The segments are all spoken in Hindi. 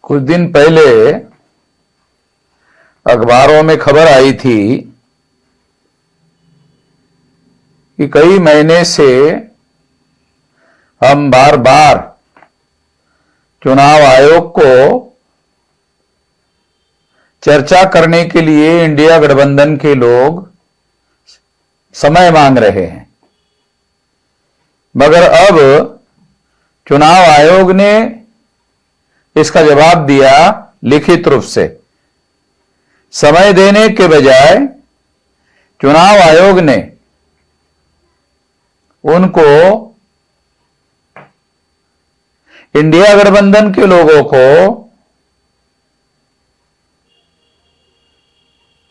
कुछ दिन पहले अखबारों में खबर आई थी कि कई महीने से हम बार बार चुनाव आयोग को चर्चा करने के लिए इंडिया गठबंधन के लोग समय मांग रहे हैं, मगर अब चुनाव आयोग ने इसका जवाब दिया लिखित रूप से। समय देने के बजाय चुनाव आयोग ने उनको इंडिया गठबंधन के लोगों को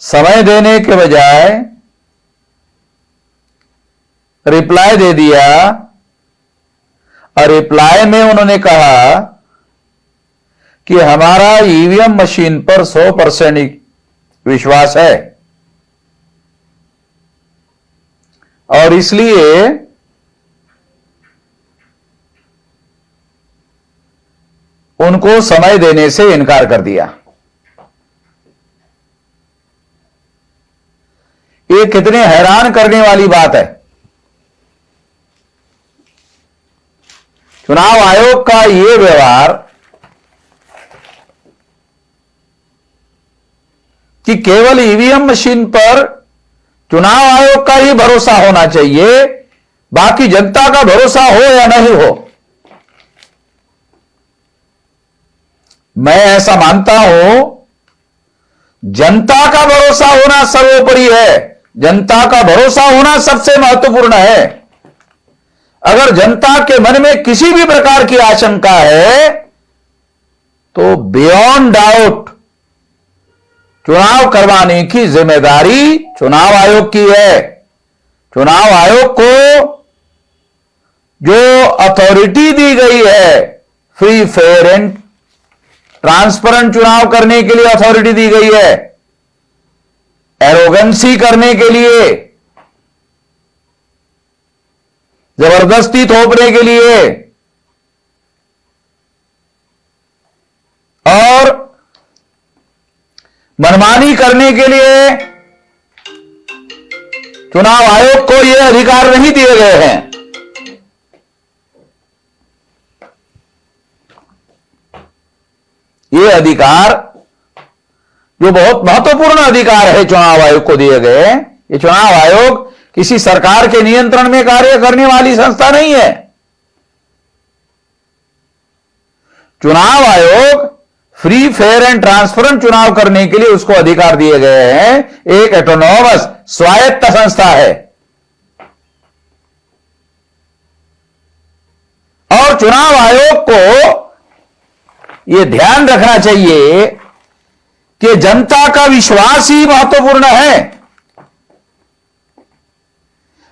समय देने के बजाय रिप्लाई दे दिया, और रिप्लाई में उन्होंने कहा कि हमारा ईवीएम मशीन पर 100% विश्वास है और इसलिए उनको समय देने से इनकार कर दिया। ये कितने हैरान करने वाली बात है। चुनाव आयोग का ये व्यवहार कि केवल ईवीएम मशीन पर चुनाव आयोग का ही भरोसा होना चाहिए, बाकी जनता का भरोसा हो या नहीं हो। मैं ऐसा मानता हूं, जनता का भरोसा होना सर्वोपरि है, जनता का भरोसा होना सबसे महत्वपूर्ण है। अगर जनता के मन में किसी भी प्रकार की आशंका है तो बियॉन्ड डाउट चुनाव करवाने की जिम्मेदारी चुनाव आयोग की है। चुनाव आयोग को जो अथॉरिटी दी गई है, फ्री फेयर एंड ट्रांसपेरेंट चुनाव करने के लिए अथॉरिटी दी गई है, एरोगेंसी करने के लिए, जबरदस्ती थोपने के लिए और मनमानी करने के लिए चुनाव आयोग को यह अधिकार नहीं दिए गए हैं। ये अधिकार जो बहुत महत्वपूर्ण अधिकार है चुनाव आयोग को दिए गए, ये चुनाव आयोग किसी सरकार के नियंत्रण में कार्य करने वाली संस्था नहीं है। चुनाव आयोग फ्री फेयर एंड ट्रांसपेरेंट चुनाव करने के लिए उसको अधिकार दिए गए हैं, एक ऑटोनोमस स्वायत्त संस्था है। और चुनाव आयोग को यह ध्यान रखना चाहिए कि जनता का विश्वास ही महत्वपूर्ण है।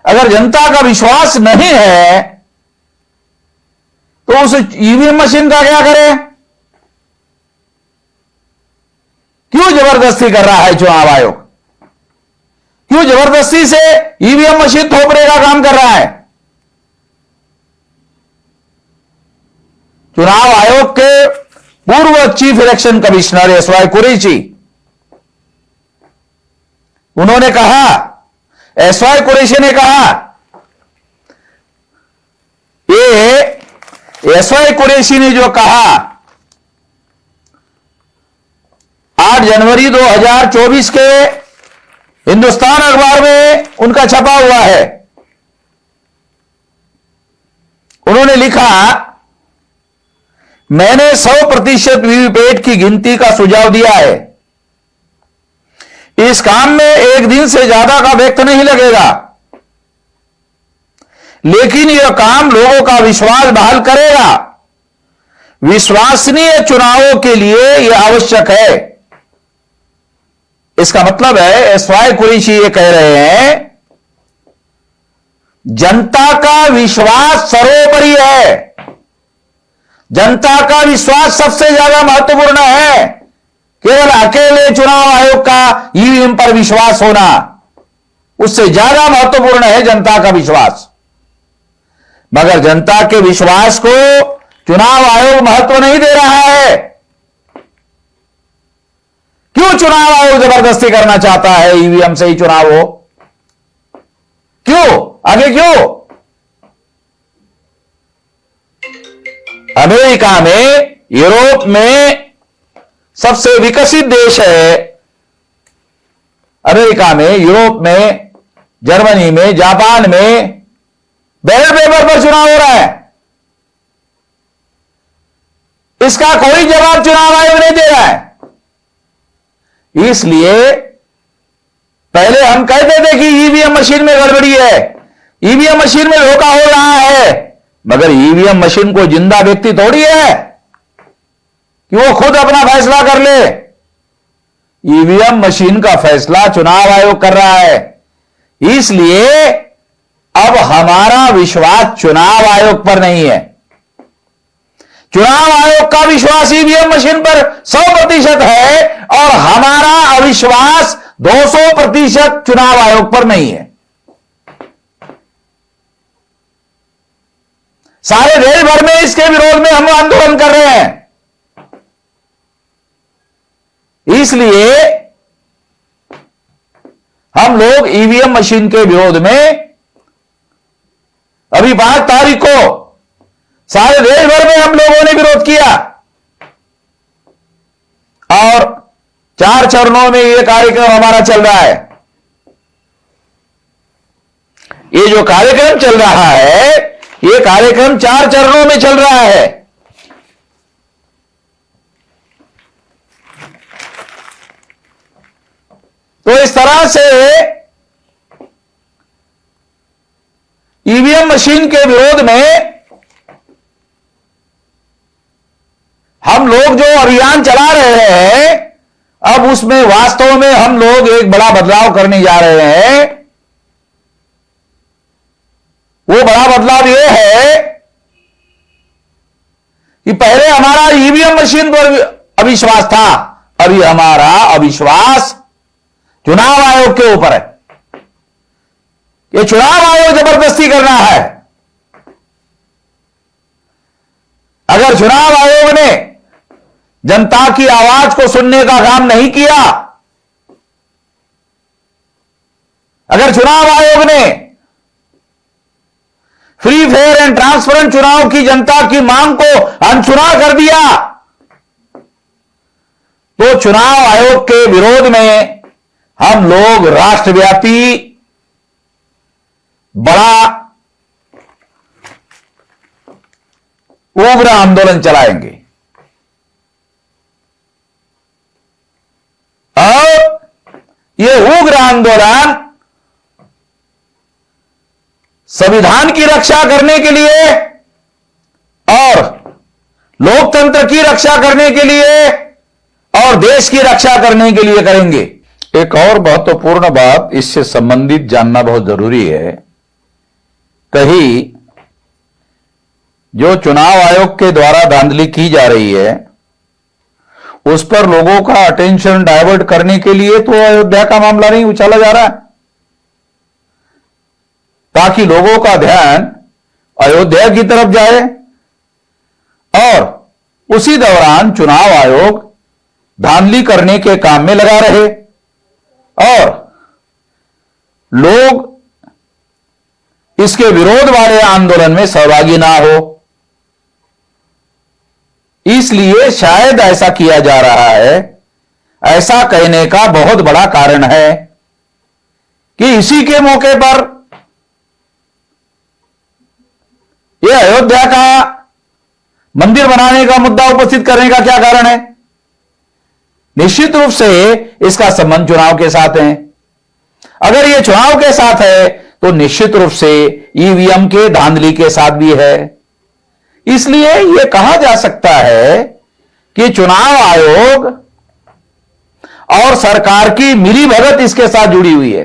अगर जनता का विश्वास नहीं है तो उस ईवीएम मशीन का क्या करें? क्यों जबरदस्ती कर रहा है चुनाव आयोग? क्यों जबरदस्ती से ईवीएम मशीन थोपने का काम कर रहा है? चुनाव आयोग के पूर्व chief election commissioner SY Qureshi, उन्होंने कहा, एसवाई कुरैशी ने कहा, ये एसवाई कुरैशी ने जो कहा 8 जनवरी 2024 के हिंदुस्तान अखबार में उनका छपा हुआ है। उन्होंने लिखा, मैंने 100% वीवीपैट की गिनती का सुझाव दिया है। इस काम में एक दिन से ज्यादा का वक्त नहीं लगेगा, लेकिन यह काम लोगों का विश्वास बहाल करेगा। विश्वसनीय चुनावों के लिए यह आवश्यक है। इसका मतलब है, एसवाई कुरैशी ये कह रहे हैं, जनता का विश्वास सर्वोपरि है, जनता का विश्वास सबसे ज्यादा महत्वपूर्ण है। केवल अकेले चुनाव आयोग का ईवीएम पर विश्वास होना उससे ज्यादा महत्वपूर्ण है जनता का विश्वास। मगर जनता के विश्वास को चुनाव आयोग महत्व नहीं दे रहा है। क्यों चुनाव आयोग जबरदस्ती करना चाहता है ईवीएम से ही चुनाव हो? क्यों? आगे क्यों? अमेरिका में, यूरोप में सबसे विकसित देश है। अमेरिका में, यूरोप में, जर्मनी में, जापान में बैलेट पेपर पर चुनाव हो रहा है। इसका कोई जवाब चुनाव आयोग नहीं दे रहा है। इसलिए पहले हम कहते थे कि ईवीएम मशीन में गड़बड़ी है, ईवीएम मशीन में धोखा हो रहा है, मगर ईवीएम मशीन को जिंदा व्यक्ति थोड़ी है कि वो खुद अपना फैसला कर ले। ईवीएम मशीन का फैसला चुनाव आयोग कर रहा है। इसलिए अब हमारा विश्वास चुनाव आयोग पर नहीं है। चुनाव आयोग का विश्वास ईवीएम मशीन पर 100% है और हमारा अविश्वास 200% चुनाव आयोग पर नहीं है। सारे देश भर में इसके विरोध में हम आंदोलन कर रहे हैं। इसलिए हम लोग ईवीएम मशीन के विरोध में अभी 5 तारीख को सारे देश भर में हम लोगों ने विरोध किया और 4 चरणों में यह कार्यक्रम हमारा चल रहा है। ये जो कार्यक्रम चल रहा है, यह कार्यक्रम 4 चरणों में चल रहा है। तो इस तरह से ईवीएम मशीन के विरोध में हम लोग जो अभियान चला रहे हैं, अब उसमें वास्तव में हम लोग एक बड़ा बदलाव करने जा रहे हैं। वो बड़ा बदलाव यह है कि पहले हमारा ईवीएम मशीन पर अविश्वास था, अभी हमारा अविश्वास चुनाव आयोग के ऊपर है। ये चुनाव आयोग जबरदस्ती करना है। अगर चुनाव आयोग ने जनता की आवाज को सुनने का काम नहीं किया, अगर चुनाव आयोग ने फ्री फेयर एंड ट्रांसपेरेंट चुनाव की जनता की मांग को अनसुना कर दिया, तो चुनाव आयोग के विरोध में हम लोग राष्ट्रव्यापी बड़ा उग्र आंदोलन चलाएंगे। और यह उग्र आंदोलन संविधान की रक्षा करने के लिए और लोकतंत्र की रक्षा करने के लिए और देश की रक्षा करने के लिए करेंगे। एक और महत्वपूर्ण बात इससे संबंधित जानना बहुत जरूरी है। कहीं जो चुनाव आयोग के द्वारा धांधली की जा रही है, उस पर लोगों का अटेंशन डाइवर्ट करने के लिए तो अयोध्या का मामला नहीं उछाला जा रहा है, ताकि लोगों का ध्यान अयोध्या की तरफ जाए और उसी दौरान चुनाव आयोग धांधली करने के काम में लगा रहे और लोग इसके विरोध वाले आंदोलन में सहभागी ना हो। इसलिए शायद ऐसा किया जा रहा है। ऐसा कहने का बहुत बड़ा कारण है कि इसी के मौके पर यह अयोध्या का मंदिर बनाने का मुद्दा उपस्थित करने का क्या कारण है? निश्चित रूप से इसका संबंध चुनाव के साथ है। अगर यह चुनाव के साथ है तो निश्चित रूप से ईवीएम के धांधली के साथ भी है। इसलिए यह कहा जा सकता है कि चुनाव आयोग और सरकार की मिलीभगत इसके साथ जुड़ी हुई है।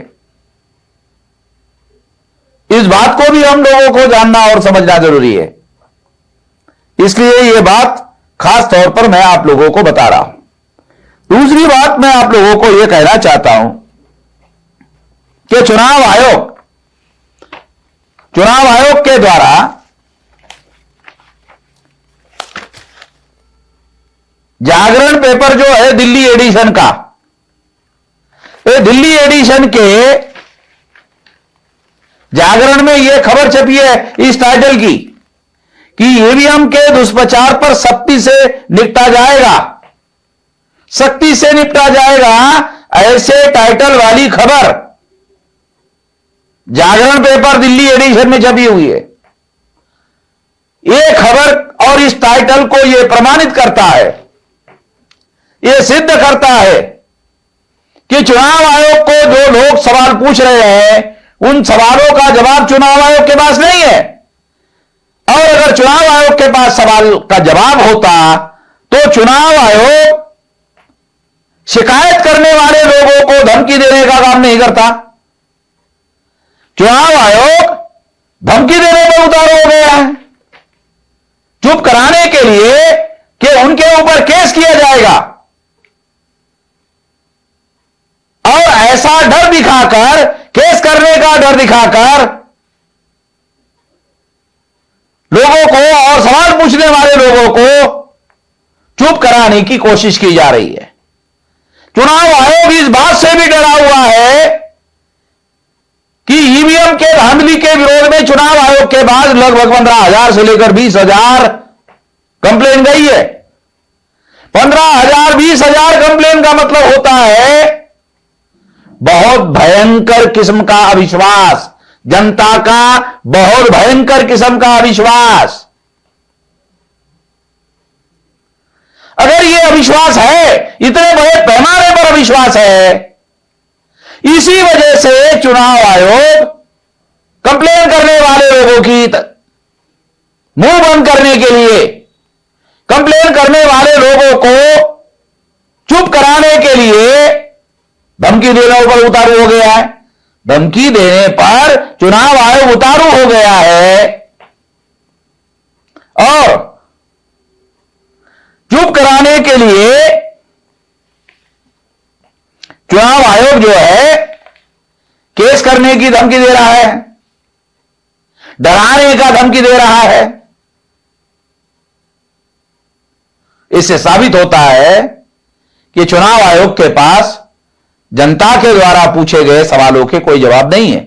इस बात को भी हम लोगों को जानना और समझना जरूरी है। इसलिए यह बात खास तौर पर मैं आप लोगों को बता रहा हूं। दूसरी बात मैं आप लोगों को यह कहना चाहता हूं कि चुनाव आयोग के द्वारा जागरण पेपर जो है दिल्ली एडिशन का, दिल्ली एडिशन के जागरण में यह खबर छपी है इस टाइटल की कि ईवीएम के दुष्प्रचार पर सख्ती से निपटा जाएगा, सख्ती से निपटा जाएगा, ऐसे टाइटल वाली खबर जागरण पेपर दिल्ली एडिशन में छपी हुई है। यह खबर और इस टाइटल को यह प्रमाणित करता है, यह सिद्ध करता है कि चुनाव आयोग को जो लोग सवाल पूछ रहे हैं उन सवालों का जवाब चुनाव आयोग के पास नहीं है। और अगर चुनाव आयोग के पास सवाल का जवाब होता तो चुनाव आयोग शिकायत करने वाले लोगों को धमकी देने का काम नहीं करता। चुनाव आयोग धमकी देने में उतारू हो गया है, चुप कराने के लिए कि उनके ऊपर केस किया जाएगा। और ऐसा डर दिखाकर, केस करने का डर दिखाकर लोगों को और सवाल पूछने वाले लोगों को चुप कराने की कोशिश की जा रही है। चुनाव आयोग इस बात से भी डरा हुआ है कि ईवीएम के धांधली के विरोध में चुनाव आयोग के बाद लगभग 15,000 से लेकर 20,000 कंप्लेन गई है। 15,000 20,000 कंप्लेन का मतलब होता है बहुत भयंकर किस्म का अविश्वास, जनता का बहुत भयंकर किस्म का अविश्वास। अगर यह अविश्वास है, इतने बड़े पैमाने पर अविश्वास है, इसी वजह से चुनाव आयोग कंप्लेन करने वाले लोगों की मुंह बंद करने के लिए, कंप्लेन करने वाले लोगों को चुप कराने के लिए धमकी देने पर उतारू हो गया है। धमकी देने पर चुनाव आयोग उतारू हो गया है और चुप कराने के लिए चुनाव आयोग जो है केस करने की धमकी दे रहा है, डराने का धमकी दे रहा है। इससे साबित होता है कि चुनाव आयोग के पास जनता के द्वारा पूछे गए सवालों के कोई जवाब नहीं है।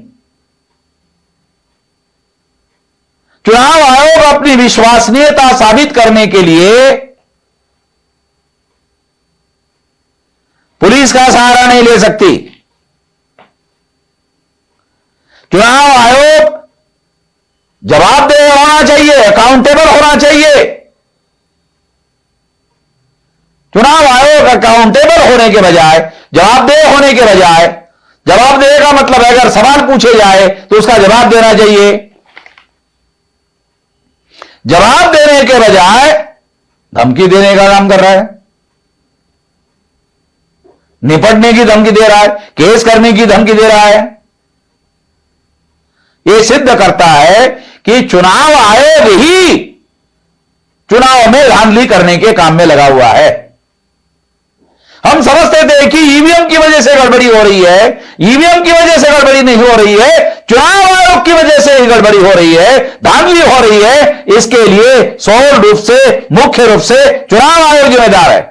चुनाव आयोग अपनी विश्वसनीयता साबित करने के लिए पुलिस का सहारा नहीं ले सकती। चुनाव आयोग जवाबदेह होना चाहिए, अकाउंटेबल होना चाहिए। चुनाव आयोग अकाउंटेबल होने के बजाय, जवाबदेह होने के बजाय, जवाबदेह का मतलब है अगर सवाल पूछे जाए तो उसका जवाब देना चाहिए। जवाब देने के बजाय धमकी देने का काम कर रहा है, निपटने की धमकी दे रहा है, केस करने की धमकी दे रहा है। यह सिद्ध करता है कि चुनाव आयोग ही चुनाव में धांधली करने के काम में लगा हुआ है। हम समझते थे कि ईवीएम की वजह से गड़बड़ी हो रही है, ईवीएम की वजह से गड़बड़ी नहीं हो रही है, चुनाव आयोग की वजह से ही गड़बड़ी हो रही है, धांधली हो रही है। इसके लिए सौर रूप से, मुख्य रूप से चुनाव आयोग जिम्मेदार है।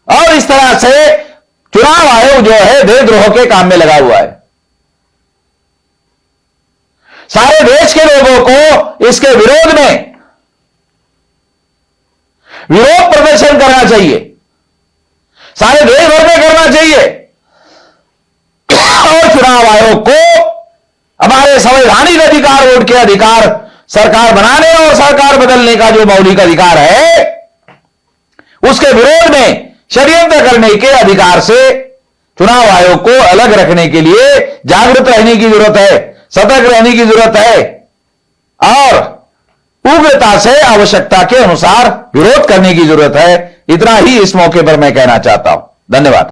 और इस तरह से चुनाव आयोग जो है देशद्रोह के काम में लगा हुआ है। सारे देश के लोगों को इसके विरोध में विरोध प्रदर्शन करना चाहिए, सारे देश भर में करना चाहिए और चुनाव आयोग को हमारे संवैधानिक अधिकार, वोट के अधिकार, सरकार बनाने और सरकार बदलने का जो मौलिक अधिकार है उसके विरोध में षड्यंत्र करने के अधिकार से चुनाव आयोग को अलग रखने के लिए जागरूक रहने की जरूरत है, सतर्क रहने की जरूरत है और उग्रता से आवश्यकता के अनुसार विरोध करने की जरूरत है। इतना ही इस मौके पर मैं कहना चाहता हूं। धन्यवाद।